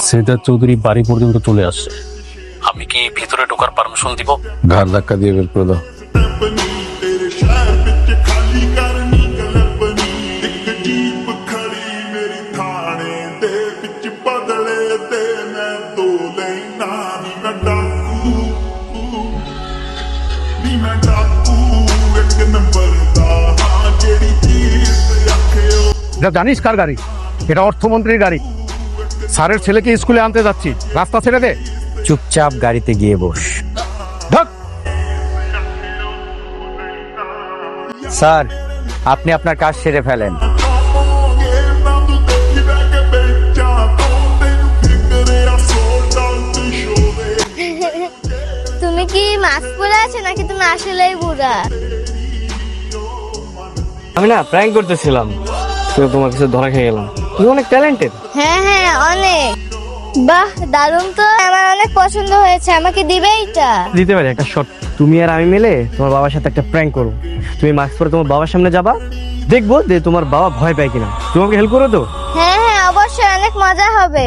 সেটা চৌধুরী বাড়ি পর্যন্ত চলে আসছে। আমি কি ভিতরে ঢোকার পারমিশন দিব? ঘাড় ধাক্কা দিয়ে বের করে দাও। এটা জানিস কার গাড়ি? এটা অর্থমন্ত্রীর গাড়ি। স্যারের ছেলেকে স্কুলে আনতে যাচ্ছি, রাস্তা ছেড়ে দে। চুপচাপ গাড়িতে গিয়ে বস। ঢক। স্যার, আপনি আপনার কাজ সেরে ফেলেন। তুমি কি মাস্ক পরে আছো নাকি তুমি আসলেই বুড়া? আমি না প্র্যাঙ্ক করতেছিলাম, তো তোমার কাছে ধরা খেয়ে গেলাম। তুমি অনেক ট্যালেন্টেড। হ্যাঁ অনেক। বাহ দারুণ তো, আমার অনেক পছন্দ হয়েছে, আমাকে দিবে এটা? দিতে পারি একটা শট। তুমি আর আমি মিলে তোমার বাবার সাথে একটা প্র্যাঙ্ক করো। তুমি মাস্ক পরে তোমার বাবার সামনে যাবা, দেখবো যে তোমার বাবা ভয় পায় কিনা। তুমি আমাকে হেল্প করো তো? হ্যাঁ অবশ্যই, অনেক মজা হবে।